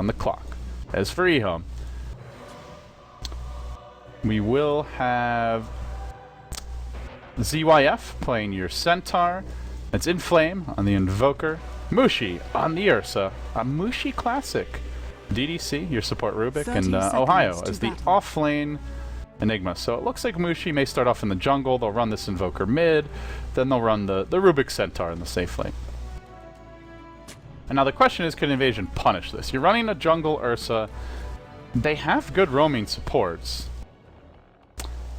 on the clock. As for EHOME, we will have ZYF playing your Centaur. It's Inflame on the Invoker. Mushi on the Ursa. A Mushi Classic. DDC, your support Rubik, and Ohio as the off-lane Enigma. So it looks like Mushi may start off in the jungle. They'll run this Invoker mid. Then they'll run the Rubik Centaur in the safe lane. And now the question is, can Invasion punish this? You're running a jungle Ursa. They have good roaming supports.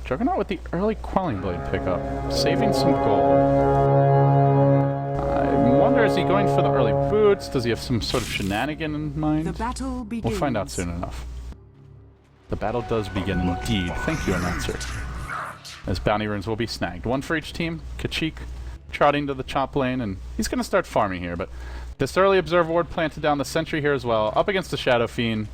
Juggernaut with the early Quelling Blade pickup, saving some gold. I wonder, is he going for the early boots? Does he have some sort of shenanigan in mind? The battle begins. We'll find out soon enough. The battle does begin indeed. Thank you, announcer. As bounty runes will be snagged. One for each team. Kachik trotting to the chop lane, and he's going to start farming here, but this early Observer Ward planted down the sentry here as well, up against the Shadow Fiend.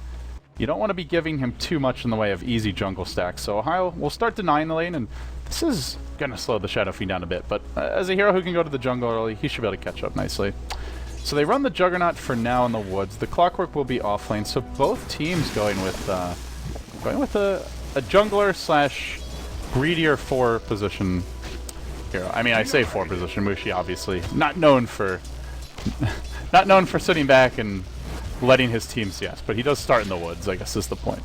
You don't want to be giving him too much in the way of easy jungle stacks, so Ohio will start denying the lane, and this is going to slow the Shadow Fiend down a bit, but as a hero who can go to the jungle early, he should be able to catch up nicely. So they run the Juggernaut for now in the woods. The Clockwork will be off lane, so both teams going with a jungler slash greedier 4 position hero. I mean, I say 4 position. Mushi obviously not known for sitting back and letting his team CS, but he does start in the woods, I guess is the point.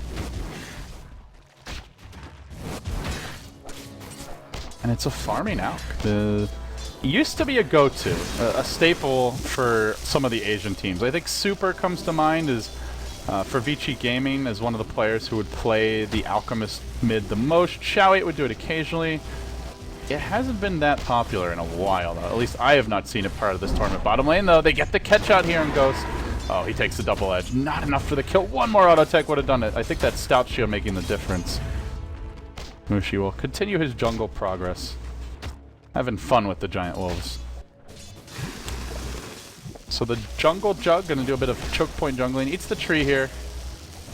And it's a farming AUK. It used to be a go-to, a staple for some of the Asian teams. I think Super comes to mind as for Vici Gaming as one of the players who would play the Alchemist mid the most. Xiao8 would do it occasionally. It hasn't been that popular in a while, though. At least I have not seen it part of this tournament. Bottom lane, though, they get the catch out here and Ghost. Oh, he takes the double edge. Not enough for the kill. One more auto tech would have done it. I think that Stout Shield making the difference. Mushi will continue his jungle progress. Having fun with the giant wolves. So the jungle Jug gonna do a bit of choke point jungling. Eats the tree here.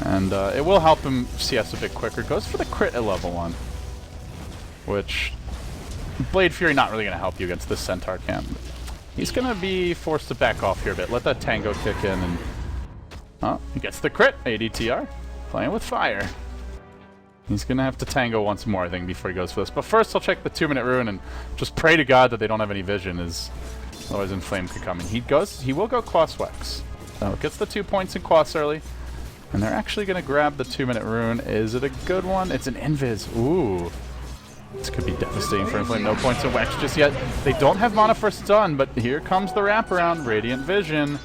And it will help him CS a bit quicker. Goes for the crit at level 1. Which Blade Fury not really gonna help you against this Centaur camp. He's gonna be forced to back off here a bit. Let that tango kick in and... Oh, he gets the crit. ADTR. Playing with fire. He's gonna have to tango once more, I think, before he goes for this. But first, he'll check the 2-minute rune and just pray to God that they don't have any vision, otherwise Inflame could come in. He will go Quas Wex. So gets the 2 points in Quas early. And they're actually gonna grab the 2-minute rune. Is it a good one? It's an Invis. Ooh. This could be devastating for Inflame. No points in Wex just yet. They don't have mana for stun, but here comes the wraparound. Radiant Vision.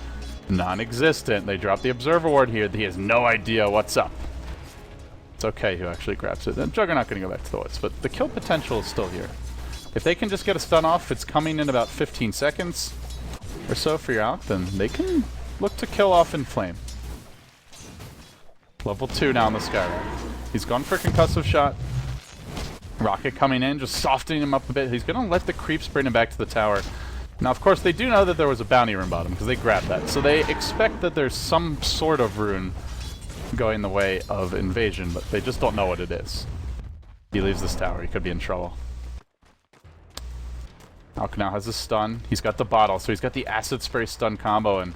Non-existent. They drop the Observer Ward here. He has no idea what's up. It's okay who actually grabs it. And Juggernaut going to go back to the woods, but the kill potential is still here. If they can just get a stun off, it's coming in about 15 seconds or so for your AUK, then they can look to kill off Inflame. Level 2 now in the Skyrock. He's gone for a concussive shot. Rocket coming in, just softening him up a bit. He's going to let the creeps bring him back to the tower. Now, of course, they do know that there was a bounty rune bottom because they grabbed that. So they expect that there's some sort of rune going the way of Invasion, but they just don't know what it is. He leaves this tower, he could be in trouble. AUK now has a stun. He's got the bottle, so he's got the acid spray stun combo, and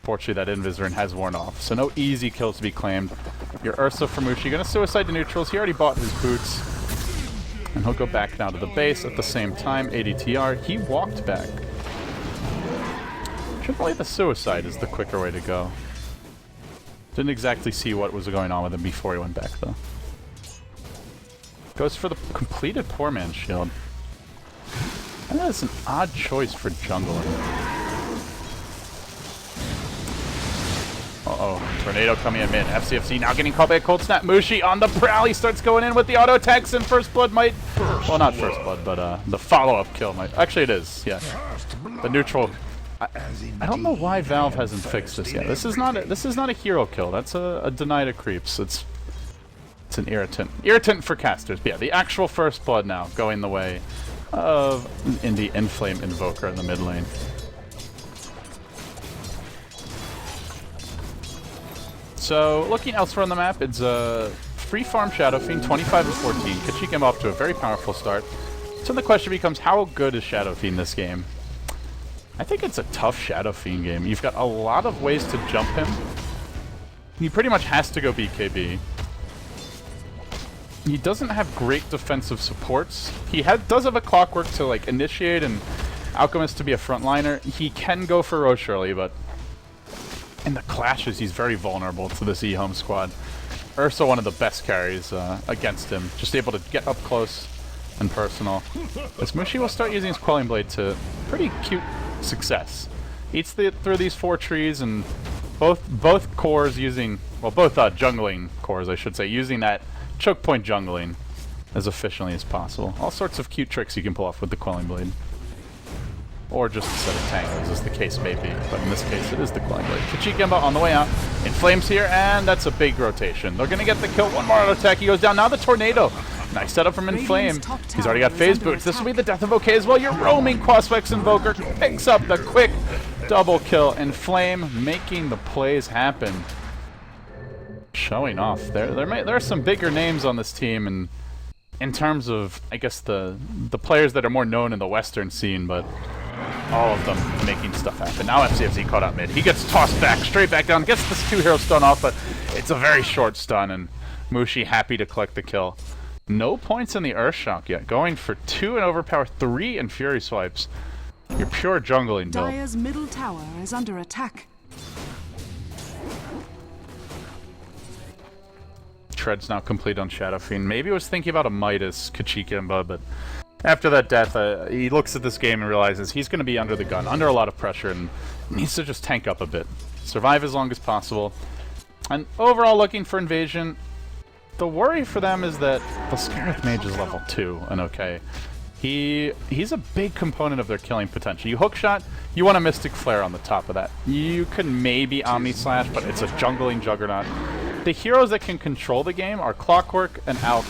fortunately that Invis rune has worn off. So no easy kills to be claimed. Your Ursa for Mushi gonna suicide to neutrals. He already bought his boots. And he'll go back now to the base at the same time. ADTR, he walked back. Generally the suicide is the quicker way to go. Didn't exactly see what was going on with him before he went back, though. Goes for the completed Poor Man's Shield. And that is an odd choice for jungler. Uh-oh. Tornado coming in mid. FCFC now getting called by a cold snap. Mushi on the prowl. He starts going in with the auto attacks, and First Blood might... Well, not First Blood, but the follow-up kill might... Actually, it is, yeah. The neutral... I don't know why Valve hasn't fixed this yet. This is not a hero kill. That's a deny to creeps. It's an irritant. Irritant for casters. But yeah, the actual First Blood now going the way of the Inflame Invoker in the mid lane. So looking elsewhere on the map, it's a free farm Shadow Fiend, 25 and 14. Kachik came off to a very powerful start. So the question becomes, how good is Shadow Fiend this game? I think it's a tough Shadow Fiend game. You've got a lot of ways to jump him. he pretty much has to go BKB. He doesn't have great defensive supports. He does have a Clockwork to like initiate and Alchemist to be a frontliner. He can go for Roche early, but in the clashes, he's very vulnerable to this EHOME squad. Ursa, one of the best carries against him. Just able to get up close and personal. As Mushi will start using his Quelling Blade to pretty cute success. Eats through these 4 trees, and both cores using, well, both jungling cores, I should say, using that choke point jungling as efficiently as possible. All sorts of cute tricks you can pull off with the Quelling Blade. Or just a set of tangos, as the case may be. But in this case, it is the Quelling Blade. Kachikemba on the way out. Inflame's here, and that's a big rotation. They're going to get the kill. One more auto attack. He goes down. Now the Tornado. Nice setup from Inflame. He's already got phase boots. This will be the death of OK as well. You're roaming. Crossflex Invoker picks up the quick double kill. Inflame making the plays happen. Showing off. There are some bigger names on this team, and in terms of, I guess, the players that are more known in the Western scene, but all of them making stuff happen. Now FCFZ caught out mid. He gets tossed back, straight back down, gets this 2-hero stun off, but it's a very short stun, and Mushi happy to collect the kill. No points in the Earthshock yet. Going for 2 and overpower 3 and Fury Swipes. Your pure jungling build. Dire's middle tower is under attack. Tread's now complete on Shadow Fiend. Maybe was thinking about a Midas Kachikemba, but after that death, he looks at this game and realizes he's going to be under the gun, under a lot of pressure, and needs to just tank up a bit. Survive as long as possible. And overall, looking for invasion. The worry for them is that the Scarith Mage is level 2 and okay. He's a big component of their killing potential. You hookshot, you want a Mystic Flare on the top of that. You can maybe Omni Slash, but it's a jungling juggernaut. The heroes that can control the game are Clockwork and Alk,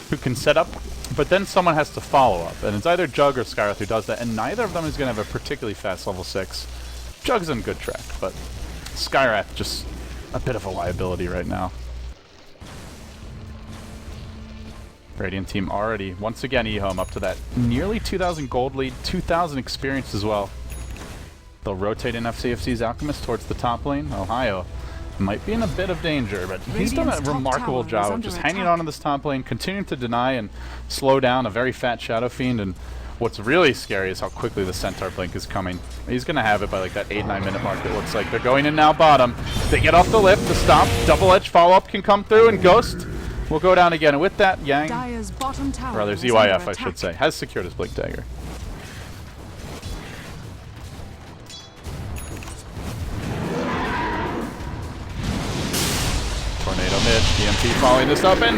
who can set up, but then someone has to follow up, and it's either Jug or Skywrath who does that, and neither of them is going to have a particularly fast level 6. Jug's in good track, but Skywrath just a bit of a liability right now. Radiant team already, once again, EHOME up to that nearly 2,000 gold lead, 2,000 experience as well. They'll rotate in FCFC's Alchemist towards the top lane. Ohio might be in a bit of danger, but he's done a remarkable job of just hanging on in this top lane, continuing to deny and slow down a very fat Shadow Fiend, and what's really scary is how quickly the Centaur Blink is coming. He's going to have it by like that 8-9 minute mark, it looks like. They're going in now bottom. They get off the lift, the stop, double-edged follow-up can come through, and Ghost will go down again. And with that, Yang, or rather ZYF I should say, has secured his Blink Dagger. Tornado mid, EMP following this up, and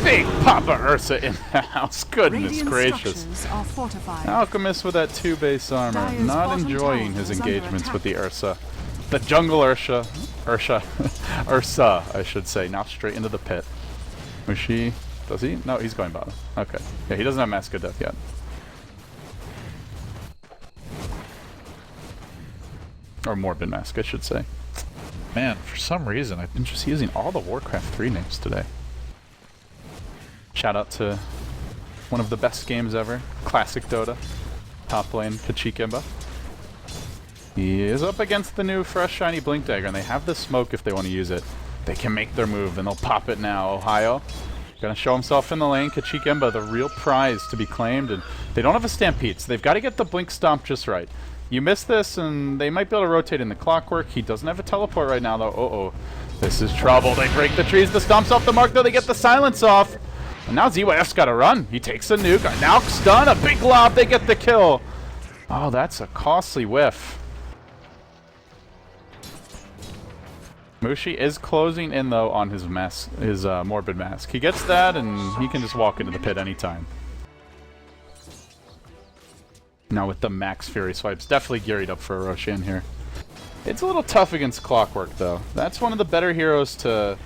big Papa Ursa in the house. Goodness gracious. Alchemist with that 2 base armor, not enjoying his engagements with the Ursa. The jungle Ursa, I should say, now straight into the pit. Mushi, does he? No, he's going bottom. Okay. Yeah, he doesn't have Mask of Death yet. Or Morbid Mask, I should say. Man, for some reason, I've been just using all the Warcraft 3 names today. Shout out to one of the best games ever, Classic Dota. Top lane, Kachikemba. He is up against the new fresh shiny Blink Dagger, and they have the smoke if they want to use it. They can make their move, and they'll pop it now. Ohio gonna show himself in the lane. Kachikemba, the real prize to be claimed, and they don't have a Stampede, so they've got to get the Blink Stomp just right. You miss this, and they might be able to rotate in the Clockwork. He doesn't have a teleport right now, though. Uh-oh. This is trouble. They break the trees. The Stomp's off the mark, though. They get the Silence off. And now ZYF's got to run. He takes a nuke. Now stun. A big lob. They get the kill. Oh, that's a costly whiff. Mushi is closing in, though, on his Morbid Mask. He gets that, and he can just walk into the pit anytime. Now with the max Fury Swipes, definitely geared up for a Roshan here. It's a little tough against Clockwork, though. That's one of the better heroes to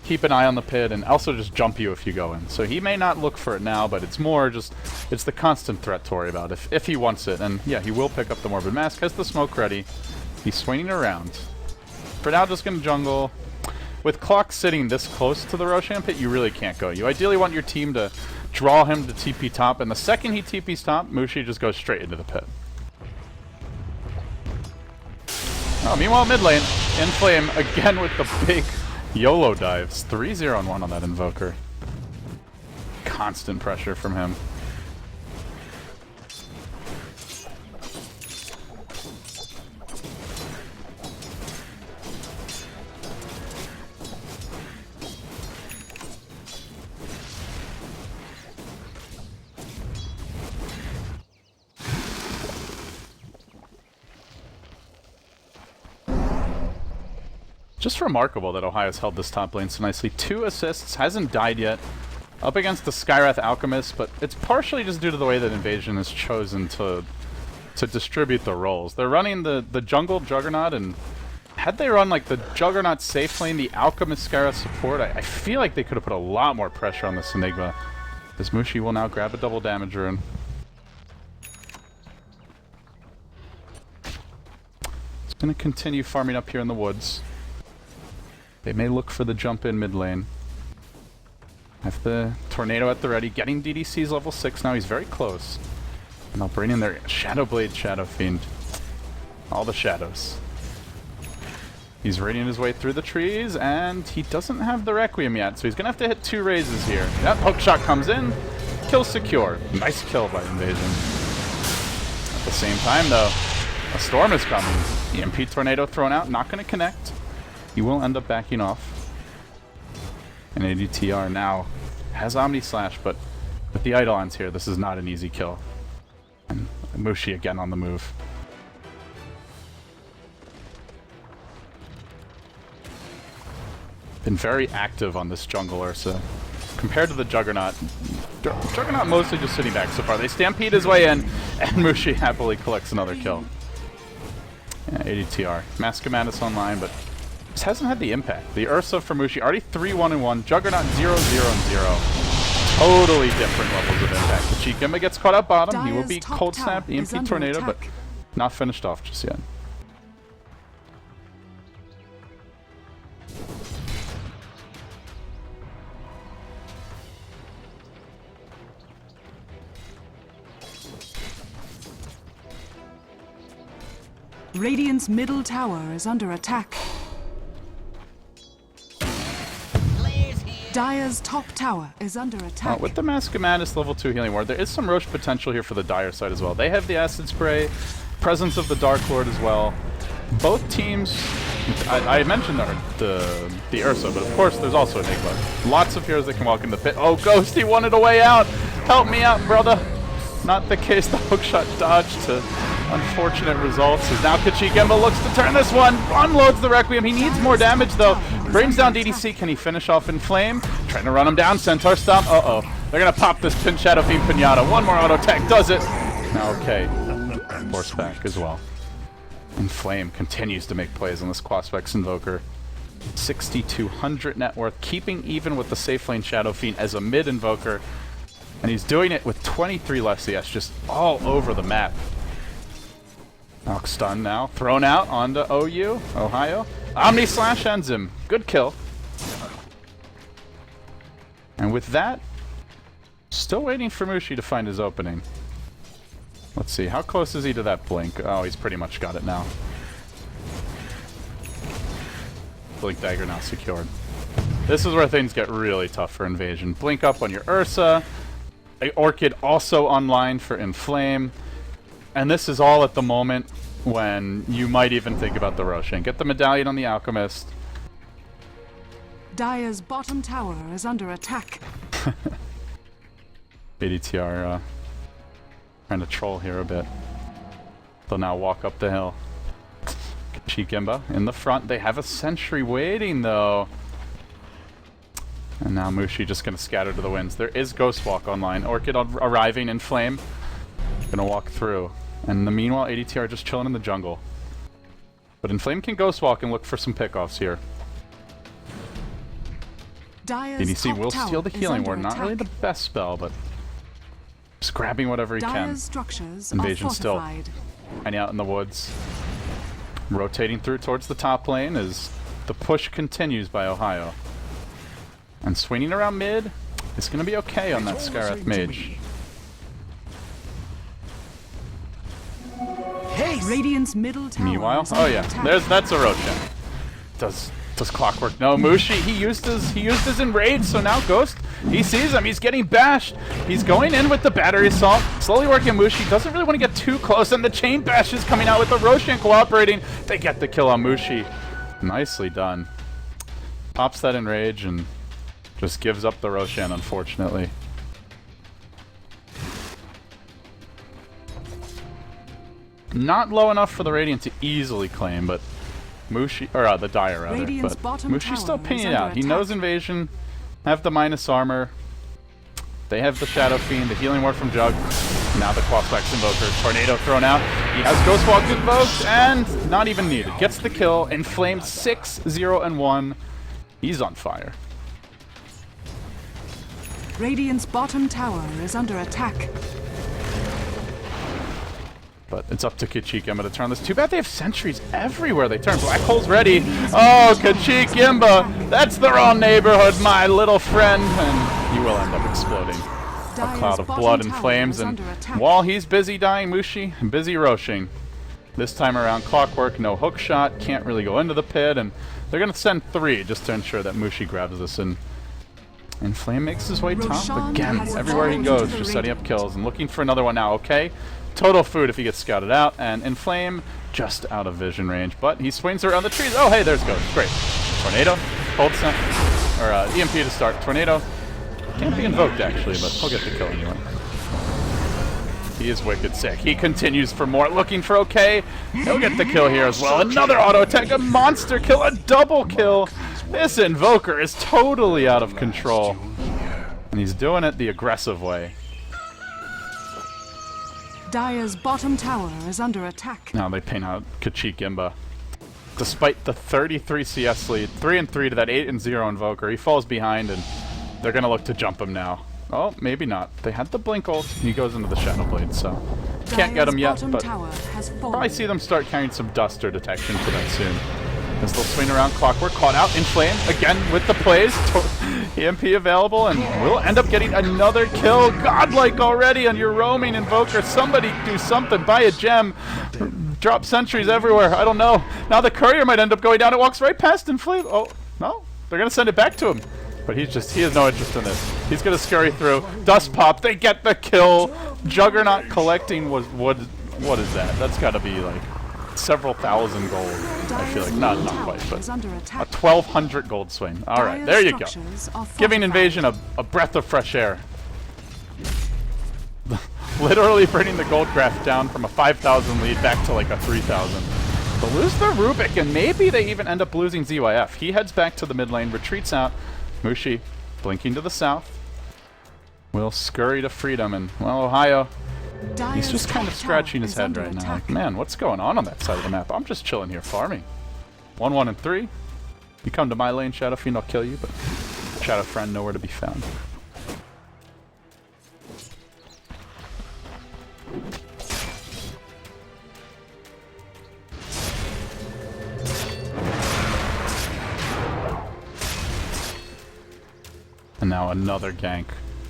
keep an eye on the pit and also just jump you if you go in. So he may not look for it now, but it's more just, it's the constant threat to worry about if he wants it. And yeah, he will pick up the Morbid Mask, has the smoke ready. He's swinging around. For now, just going to jungle. With Clock sitting this close to the Roshan pit, you really can't go. You ideally want your team to draw him to TP top, and the second he TPs top, Mushi just goes straight into the pit. Oh, meanwhile, mid lane, Inflame again with the big YOLO dives. 3-0 and 1 on that Invoker. Constant pressure from him. Just remarkable that Ohio's held this top lane so nicely. 2 assists, hasn't died yet. Up against the Skywrath Alchemist, but it's partially just due to the way that Invasion has chosen to distribute the roles. They're running the jungle Juggernaut, and had they run like the Juggernaut safe lane, the Alchemist Skywrath support, I feel like they could have put a lot more pressure on this Enigma. This Mushi will now grab a double damage rune. It's going to continue farming up here in the woods. They may look for the jump in mid lane. Have the Tornado at the ready, getting DDC's level 6 now. He's very close. And they'll bring in their Shadow Blade Shadow Fiend. All the shadows. He's raiding his way through the trees, and he doesn't have the Requiem yet, so he's gonna have to hit 2 raises here. That hook shot comes in, kill secure. Nice kill by Invasion. At the same time, though, a storm is coming. EMP Tornado thrown out, not gonna connect. He will end up backing off. And ADTR now has Omni Slash, but with the Eidolons here, this is not an easy kill. And Mushi again on the move. Been very active on this jungle Ursa. Compared to the Juggernaut, Juggernaut mostly just sitting back so far. They stampede his way in, and Mushi happily collects another kill. Yeah, ADTR. Mask of Madness online, but this hasn't had the impact. The Ursa for Mushi already 3-1-1. Juggernaut 0-0-0. Totally different levels of impact. The Chikimba gets caught up bottom. He will be cold snapped, EMP Tornado, but not finished off just yet. Radiant's middle tower is under attack. Dire's top tower is under attack. With the Mask of Madness level 2 healing ward, there is some Roche potential here for the Dire side as well. They have the Acid Spray, presence of the Dark Lord as well. Both teams, I mentioned the Ursa, but of course there's also Enigma. Lots of heroes that can walk in the pit. Oh, Ghost, he wanted a way out! Help me out, brother! Not the case, the hookshot dodge to unfortunate results. As now Kachikemba looks to turn this one, unloads the Requiem. He needs more damage though. Brings down DDC. Can he finish off Inflame? Trying to run him down. Centaur Stomp. Uh-oh. They're gonna pop this Pin Shadow Fiend Pinata. One more auto attack does it. Okay. Force back as well. Inflame continues to make plays on this Quaspex Invoker. 6,200 net worth, keeping even with the safe lane Shadow Fiend as a mid Invoker. And he's doing it with 23 less CS just all over the map. Knock stun now. Thrown out onto OU, Ohio. Omni Slash ends him. Good kill. And with that, still waiting for Mushi to find his opening. Let's see, how close is he to that blink? Oh, he's pretty much got it now. Blink Dagger now secured. This is where things get really tough for Invasion. Blink up on your Ursa. Orchid also online for Inflame. And this is all at the moment when you might even think about the Roshan. Get the Medallion on the Alchemist. Dire's bottom tower is under attack. ADTR trying to troll here a bit. They'll now walk up the hill. Chikimba in the front. They have a sentry waiting though. And now Mushi just gonna scatter to the winds. There is Ghost Walk online. Orchid arriving in Flame. Gonna walk through. And in the meanwhile, ADTR just chilling in the jungle. But Inflame can Ghost Walk and look for some pickoffs here. DDC will steal the healing ward. Not really the best spell, but just grabbing whatever he can. Invasion still hiding out in the woods. Rotating through towards the top lane as the push continues by Ohio. And swinging around mid is going to be okay on that Skywrath Mage. Radiant's middle tower. Meanwhile, oh yeah, that's a Roshan. Does Does Clockwork know? Mushi, he used his enrage, so now Ghost, he sees him, he's getting bashed. He's going in with the battery assault, slowly working Mushi, doesn't really want to get too close, and the chain bash is coming out with the Roshan cooperating. They get the kill on Mushi. Nicely done. Pops that enrage and just gives up the Roshan, unfortunately. Not low enough for the Radiant to easily claim, but Mushi, or the Dire rather, Radiant's but bottom Mushi's still tower is pinning it under out. He attack. knows invasion, have the minus armor. They have the Shadow Fiend, the healing ward from Jug. Now the Quaspex Invoker, Tornado thrown out. He has Ghostwalk invoked, and not even needed. Gets the kill, Inflamed 6, 0, and 1. He's on fire. Radiant's bottom tower is under attack. But it's up to Kachik Imba to turn this. Too bad they have sentries everywhere they turn. Black Hole's ready. Oh, Kachik Imba! That's the wrong neighborhood, my little friend! And he will end up exploding. A cloud of blood and flames. And while he's busy dying, Mushi, busy Roshing. This time around, Clockwork, no hook shot, can't really go into the pit, and they're going to send 3 just to ensure that Mushi grabs this. And Inflame makes his way top again. Everywhere he goes, just setting up kills and looking for another one now, okay? Total food if he gets scouted out, and Inflame just out of vision range, but he swings around the trees. Oh, hey, there's Ghost. Great. Tornado, hold sent, or EMP to start. Tornado can't be invoked actually, but he'll get the kill anyway. He is wicked sick. He continues for more, looking for okay. He'll get the kill here as well. Another auto attack, a monster kill, a double kill. This Invoker is totally out of control, and he's doing it the aggressive way. Dire's bottom tower is under attack. Now they paint out Kachik Imba. Despite the 33 CS lead, 3-3 to that 8-0 Invoker, he falls behind, and they're going to look to jump him now. Oh, maybe not. They had the blink ult. He goes into the Shadow Blade, so can't get him yet, but probably see them start carrying some Duster detection for that soon. As they'll swing around, Clockwork caught out, Inflame, again with the plays. EMP available, and we'll end up getting another kill. Godlike already on your roaming Invoker. Somebody do something, buy a gem. Drop sentries everywhere, I don't know. Now the Courier might end up going down. It walks right past Inflame. Oh, no, they're going to send it back to him. But he has no interest in this. He's going to scurry through. Dust pop, they get the kill. Juggernaut collecting was, what is that? That's got to be like several thousand gold. I feel like, not quite, but a 1,200 gold swing. All right, there you go. Giving Invasion a breath of fresh air. Literally bringing the gold graph down from a 5,000 lead back to like a 3,000. They'll lose their Rubik, and maybe they even end up losing ZYF. He heads back to the mid lane, retreats out. Mushi, blinking to the south, will scurry to freedom, and, well, Ohio, he's just kind of scratching his head right now. Like, man, what's going on that side of the map? I'm just chilling here farming. 1-1 and 3. You come to my lane, Shadow Fiend, I'll kill you, but Shadow Friend nowhere to be found. And now another gank.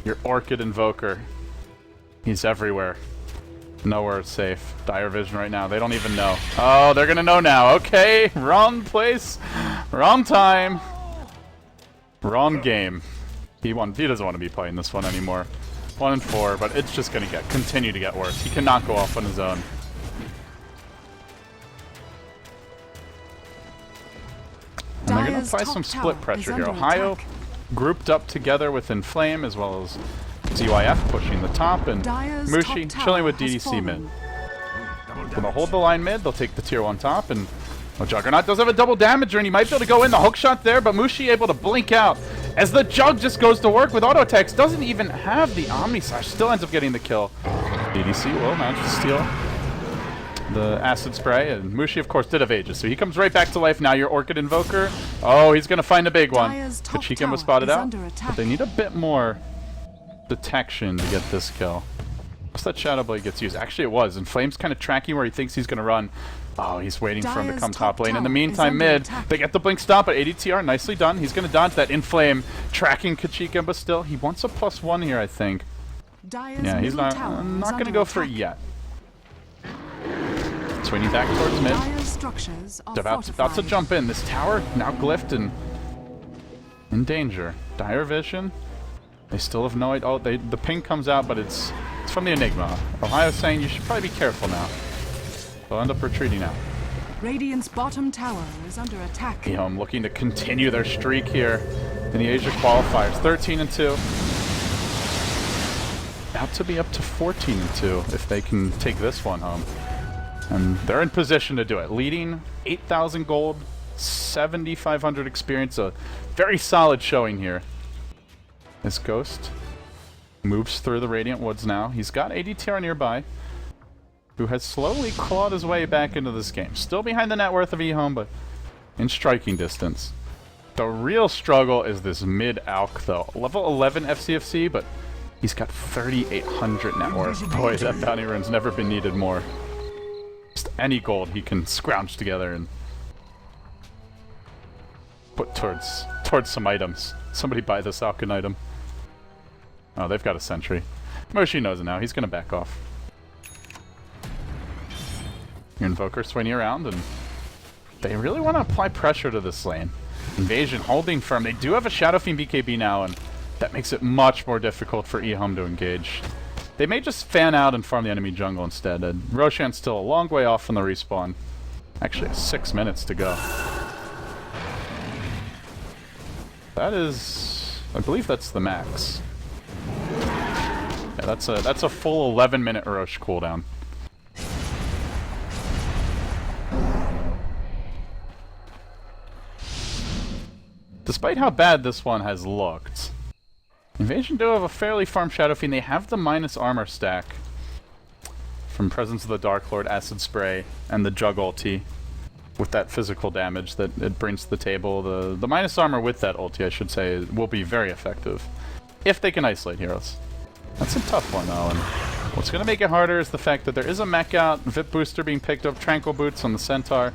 Your Orchid Invoker. He's everywhere. Nowhere safe. Dire vision right now. They don't even know. Oh, they're gonna know now. Okay, wrong place, wrong time, wrong game. He doesn't want to be playing this one anymore. 1 and 4, but it's just gonna continue to get worse. He cannot go off on his own. And they're gonna apply some split pressure here. Ohio grouped up together with Inflame, as well as ZYF pushing the top, and Mushi chilling with DDC mid. They'll hold the line mid, they'll take the tier 1 top, and Juggernaut does have a double damager, and he might be able to go in the hook shot there, but Mushi able to blink out as the Jug just goes to work with auto attacks. Doesn't even have the Omni Slash, still ends up getting the kill. DDC will manage to steal the acid spray, and Mushi of course did have Aegis, so he comes right back to life. Now your Orchid Invoker, oh, he's gonna find a big one. Kachik was spotted out, but they need a bit more detection to get this kill. Once that Shadow Blade gets used, actually it was, and Flame's kind of tracking where he thinks he's gonna run. Oh, he's waiting for him to come top lane. In the meantime, mid, they get the blink stop, but ADTR, nicely done. He's gonna dodge that Inflame, tracking Kachik, but still, he wants a +1 here, I think. Yeah, he's not gonna go for it yet. Swinging back towards mid. Dire's structures are About to fortified. jump in. This tower now glyphed and in danger. Dire vision. They still have no idea. Oh, the ping comes out, but it's from the Enigma. Ohio's saying you should probably be careful now. They'll end up retreating out. Radiant's bottom tower is under attack. EHOME looking to continue their streak here in the Asia qualifiers. 13-2. About to be up to 14-2 if they can take this one home. And they're in position to do it. Leading 8,000 gold, 7,500 experience. A very solid showing here. This Ghost moves through the Radiant Woods now. He's got ADTR nearby, who has slowly clawed his way back into this game. Still behind the net worth of EHOME, but in striking distance. The real struggle is this mid-alk, though. Level 11 FCFC, but he's got 3,800 net worth. Boy, that bounty run's never been needed more. Just any gold he can scrounge together and put towards some items. Somebody buy this Alkin item. Oh, they've got a sentry. Moshi knows it now. He's going to back off. Your Invoker swinging around, and they really want to apply pressure to this lane. Invasion holding firm. They do have a Shadow Fiend BKB now, and that makes it much more difficult for EHOME to engage. They may just fan out and farm the enemy jungle instead. And Roshan's still a long way off from the respawn. Actually, 6 minutes to go. That is... I believe that's the max. Yeah, that's a full 11-minute Rosh cooldown. Despite how bad this one has looked, Invasion do have a fairly farm Shadow Fiend. They have the minus armor stack from Presence of the Dark Lord, Acid Spray, and the Jug ulti with that physical damage that it brings to the table. The minus armor with that ulti, I should say, will be very effective if they can isolate heroes. That's a tough one, though, and what's going to make it harder is the fact that there is a mech out, VIP booster being picked up, Tranquil Boots on the Centaur,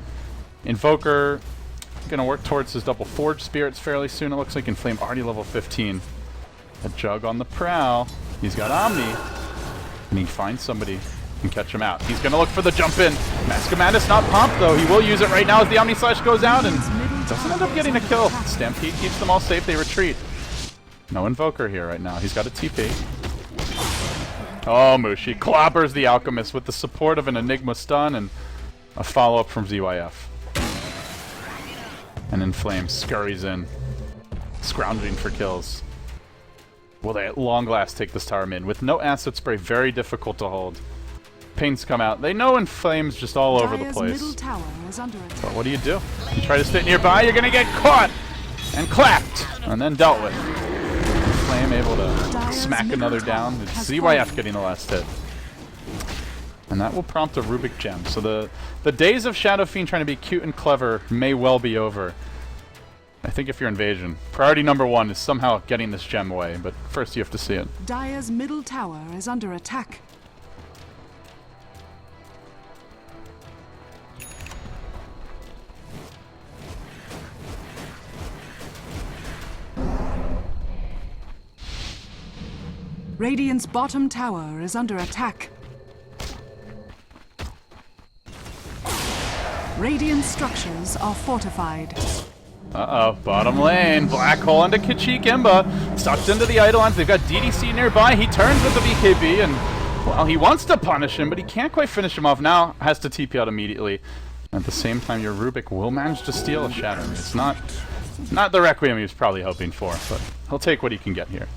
Invoker going to work towards his double Forge Spirits fairly soon. It looks like Inflame already level 15. A Jug on the prowl. He's got Omni. And he finds somebody and catch him out. He's going to look for the jump in. Mask of Madness not pumped, though. He will use it right now as the Omni Slash goes out and doesn't end up getting a kill. Stampede keeps them all safe. They retreat. No Invoker here right now. He's got a TP. Oh, Mushi clobbers the Alchemist with the support of an Enigma stun and a follow-up from ZYF. And Inflame scurries in, scrounging for kills. Will they at long last take this tower mid? With no Acid Spray, very difficult to hold. Pings come out. They know Inflame's just all over the place. Middle tower is under attack. But what do? You try to stay nearby, you're gonna get caught! And clapped! And then dealt with. Inflame able to smack another down. It's ZYF getting the last hit. And that will prompt a Rubik Gem. So the days of Shadow Fiend trying to be cute and clever may well be over. I think if you're Invasion, priority number one is somehow getting this gem away, but first you have to see it. Dire's middle tower is under attack. Radiant's bottom tower is under attack. Radiant structures are fortified. Uh-oh, bottom lane, black hole into Kachik Imba, sucked into the Eidolons. They've got DDC nearby. He turns with the BKB, and, well, he wants to punish him, but he can't quite finish him off. Now has to TP out immediately. At the same time, your Rubik will manage to steal a Shatter. It's not the Requiem he was probably hoping for, but he'll take what he can get here.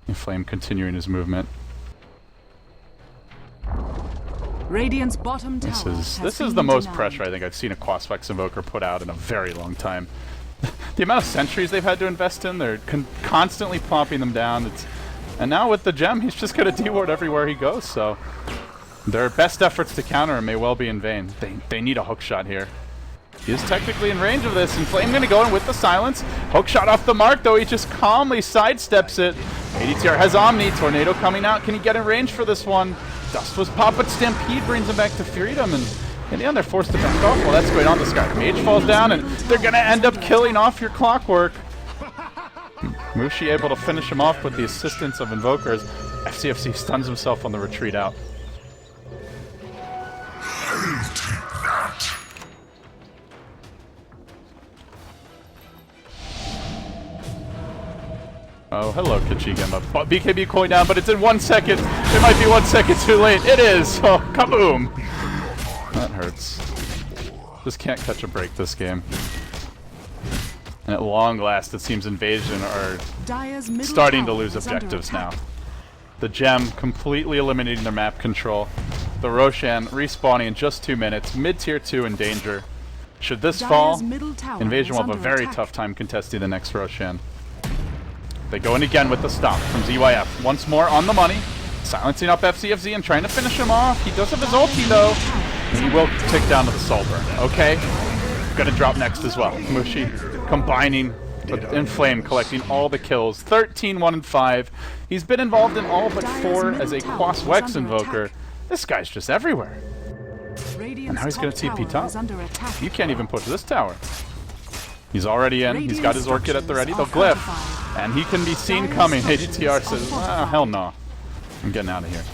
Inflame continuing his movement. Radiant's bottom tower. This is the most pressure I think I've seen a Quaspex Invoker put out in a very long time. The amount of sentries they've had to invest in, they're constantly plopping them down. And now with the gem, he's just going to D-ward everywhere he goes, so their best efforts to counter him may well be in vain. They need a hook shot here. He is technically in range of this. Inflame going to go in with the silence. Hook shot off the mark, though. He just calmly sidesteps it. ADTR has Omni. Tornado coming out. Can he get in range for this one? Dust was popped, but Stampede brings him back to freedom. And in the end, they're forced to back off. Well, that's going on. This guy Mage falls down, and they're going to end up killing off your Clockwork. Mushi able to finish him off with the assistance of Invokers. FCFC stuns himself on the retreat out. Oh, hello, Kachigama. BKB coin down, but it's in 1 second. It might be 1 second too late. It is! Oh, kaboom! That hurts. Just can't catch a break this game. And at long last, it seems Invasion are starting to lose objectives now. The Gem completely eliminating their map control. The Roshan respawning in just 2 minutes. Mid-tier 2 in danger. Should this fall, Invasion will have a very tough time contesting the next Roshan. They go in again with the stomp from ZYF. Once more on the money. Silencing up FCFZ and trying to finish him off. He does have his ulti though. And he will tick down to the soul burn. Okay. Gonna drop next as well. Mushi combining with Inflame, collecting all the kills. 13, 1, and 5. He's been involved in all but 4 as a Quas Wex Invoker. This guy's just everywhere. And now he's gonna TP top. You can't even push this tower. He's already in. He's got his Orchid at the ready. They'll glyph. And he can be seen coming. ADTR says, ah, hell no. I'm getting out of here.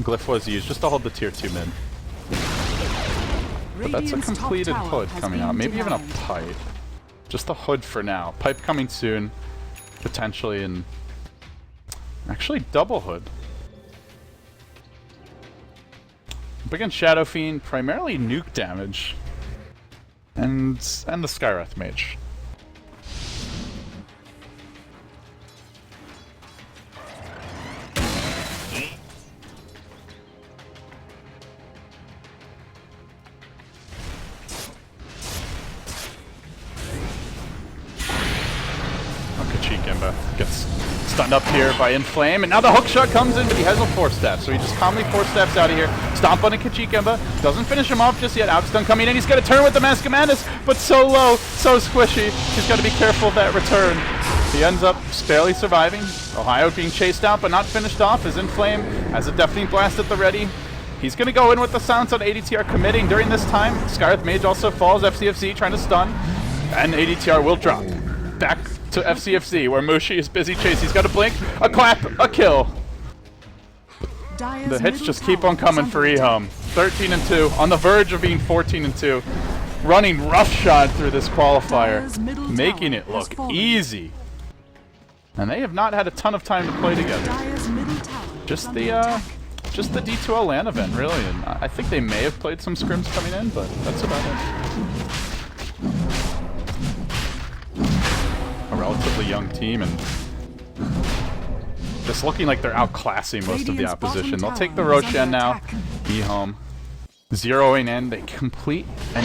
Glyph was used just to hold the tier 2 mid. But that's a completed hood coming out. Maybe even a pipe. Just a hood for now. Pipe coming soon. Potentially in... Actually, double hood. Up against Shadow Fiend, primarily nuke damage. And the Skywrath Mage. Gets stunned up here by Inflame, and now the hook shot comes in, but he has a 4-step, so he just calmly 4-steps out of here. Stomp on a Kachikemba, doesn't finish him off just yet. Outstun coming in, he's going to turn with the Mask of Madness, but so low, so squishy. He's got to be careful of that return. He ends up barely surviving. Ohio being chased out, but not finished off as Inflame has a Deafening Blast at the ready. He's going to go in with the silence on ADTR committing during this time. Skywrath Mage also falls, FCFC trying to stun, and ADTR will drop. Back to FCFC, where Mushi is busy chasing. He's got a blink, a clap, a kill. The hits just keep on coming for EHOME. 13 and 2, on the verge of being 14 and 2. Running roughshod through this qualifier, making it look easy. And they have not had a ton of time to play together. Just the D2L LAN event, really. And I think they may have played some scrims coming in, but that's about it. A relatively young team, and just looking like they're outclassing most of the opposition. They'll take the Roshan now. EHOME zeroing in. They complete an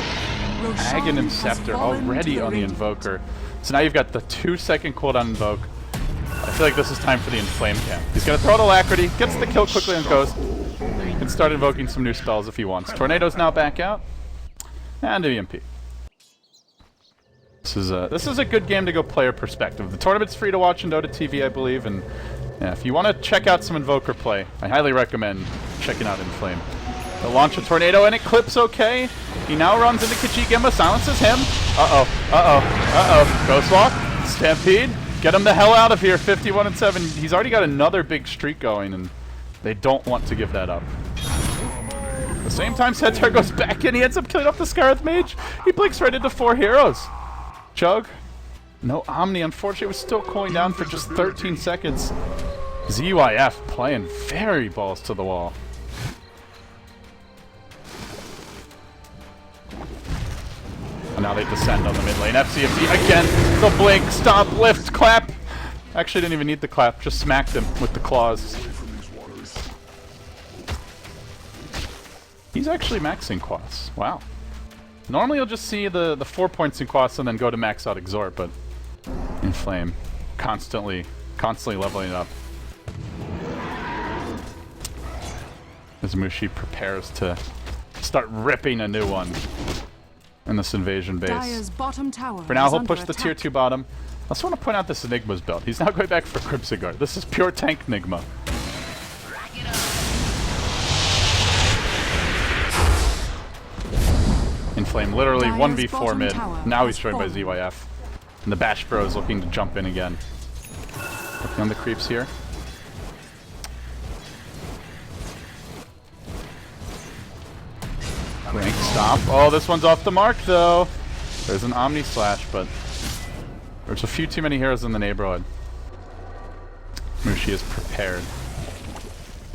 Aghanim Scepter already on the Invoker. So now you've got the 2-second cooldown Invoke. I feel like this is time for the Inflame camp. He's going to throw out Alacrity, gets the kill quickly on Ghost, and start invoking some new spells if he wants. Tornado's now back out, and EMP. This is a good game to go player perspective. The tournament's free to watch on Dota TV, I believe, and yeah, if you want to check out some Invoker play, I highly recommend checking out Inflame. They'll launch a Tornado, and it clips okay. He now runs into Kachikemba, silences him. Ghost Walk, Stampede, get him the hell out of here. 51 and 7. He's already got another big streak going, and they don't want to give that up. At the same time, Centaur goes back in. He ends up killing off the Skywrath Mage. He blinks right into 4 heroes. Chug. No Omni, unfortunately, was still cooling down for just 13 seconds. ZYF playing very balls to the wall. And now they descend on the mid lane. FCFC again, the blink, stop, lift, clap. Actually didn't even need the clap, just smacked him with the claws. He's actually maxing Quas. Wow. Normally you'll just see the 4 points in Quas and then go to max out Exort, but Inflame constantly leveling it up. As Mushi prepares to start ripping a new one in this invasion base. For now, he'll push the tier 2 bottom. I also want to point out this Enigma's build. He's now going back for Crimson Guard. This is pure tank Enigma. Inflame literally 1v4 mid. Now he's joined by ZYF. And the Bash Bro is looking to jump in again. On the creeps here. Rank stop. Oh, this one's off the mark though. There's an Omni Slash, but there's a few too many heroes in the neighborhood. Mushi is prepared.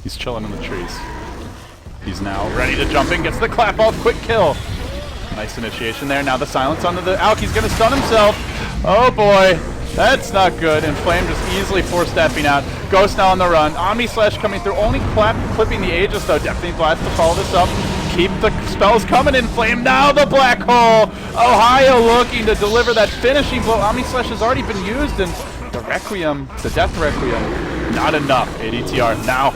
He's chilling in the trees. He's now ready to jump in, gets the clap off, quick kill. Nice initiation there. Now the silence onto the Alk. He's gonna stun himself. Oh boy, that's not good. Inflame just easily force-stepping out. Ghost now on the run. Omni Slash coming through, only clipping the Aegis though. Definitely glad to follow this up. Keep the spells coming, Inflame. Now the black hole. Ohio looking to deliver that finishing blow. Omni Slash has already been used, and the Requiem, the Death Requiem, not enough. ADTR now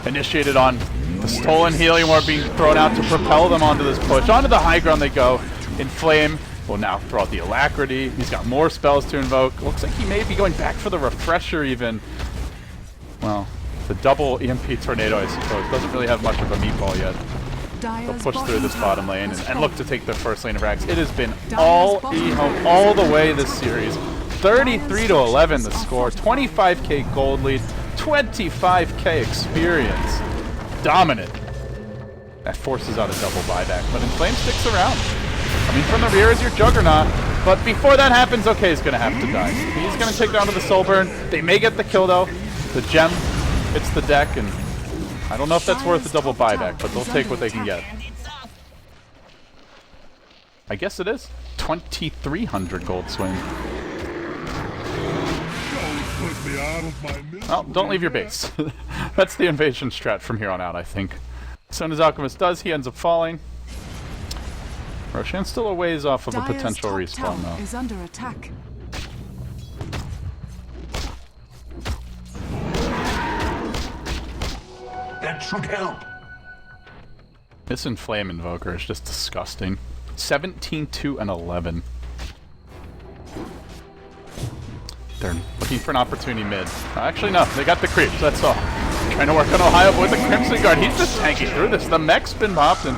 initiated on the stolen healing ward being thrown out to propel them onto this push. Onto the high ground they go. Inflame will now throw out the Alacrity. He's got more spells to invoke. Looks like he may be going back for the Refresher even. Well, the double EMP Tornado, I suppose. Doesn't really have much of a meatball yet. They'll push through this bottom lane and look to take their first lane of Rax. It has been all EHOME all the way this series. 33-11 the score. 25k gold lead. 25k experience. Dominant. That forces out a double buyback, but Inflame sticks around. Coming from the rear is your Juggernaut, but before that happens, OK is going to have to die. He's going to take down to the Soul Burn. They may get the kill though. The gem hits the deck, and I don't know if that's worth a double buyback, but they'll take what they can get. I guess it is. 2,300 gold swing. Well, don't leave your base. That's the invasion strat from here on out, I think. As soon as Alchemist does, he ends up falling. Roshan's still a ways off of a potential respawn, though. Is under attack. That should help. This Inflame Invoker is just disgusting. 17-2 and 11. They're looking for an opportunity mid. Actually, no. They got the creeps. That's all. Trying to work on Ohio, but with the Crimson Guard, he's just tanking through this. The mech's been popped, and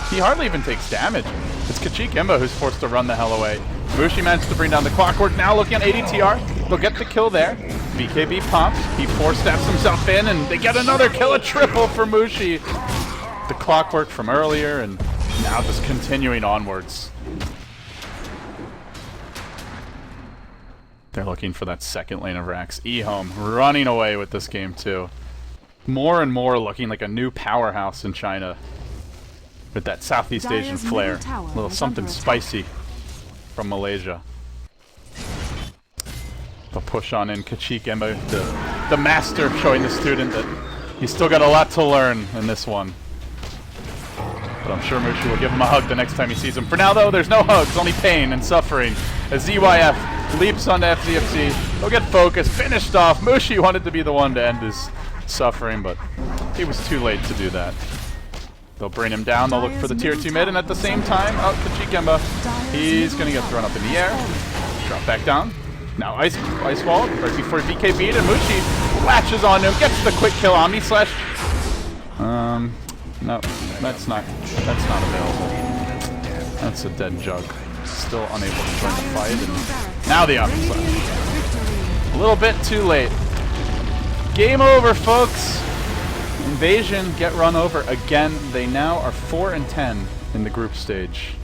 he hardly even takes damage. It's Kachik Imba who's forced to run the hell away. Mushi managed to bring down the Clockwork. Now looking at ADTR. They'll get the kill there. BKB pops. He force-steps himself in, and they get another kill. A triple for Mushi. The Clockwork from earlier, and now just continuing onwards. They're looking for that second lane of Rax. EHOME running away with this game too. More and more looking like a new powerhouse in China. With that Southeast Asian flair. A little something spicy from Malaysia. They'll push on in. Kachik Emba, the master, showing the student that he's still got a lot to learn in this one. But I'm sure Mushi will give him a hug the next time he sees him. For now though, there's no hugs, only pain and suffering. As ZYF leaps onto FZFC, he'll get focused, finished off. Mushi wanted to be the one to end his suffering, but he was too late to do that. They'll bring him down, they'll look for the tier 2 mid, and at the same time, out Kachik Emba, he's gonna get thrown up in the air. Drop back down. Now Ice Wall, right before BK beat, and Mushi latches onto him, gets the quick kill. Omni Slash. No, that's not available. That's a dead Jug. Still unable to join the fight, and now the Omni Slash. A little bit too late. Game over, folks. Invasion get run over again. They now are 4-10 in the group stage.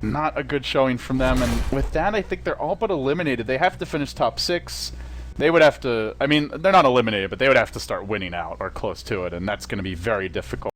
Not a good showing from them, and with that, I think they're all but eliminated. They have to finish top 6. They would have to, I mean, they're not eliminated, but they would have to start winning out or close to it, and that's going to be very difficult.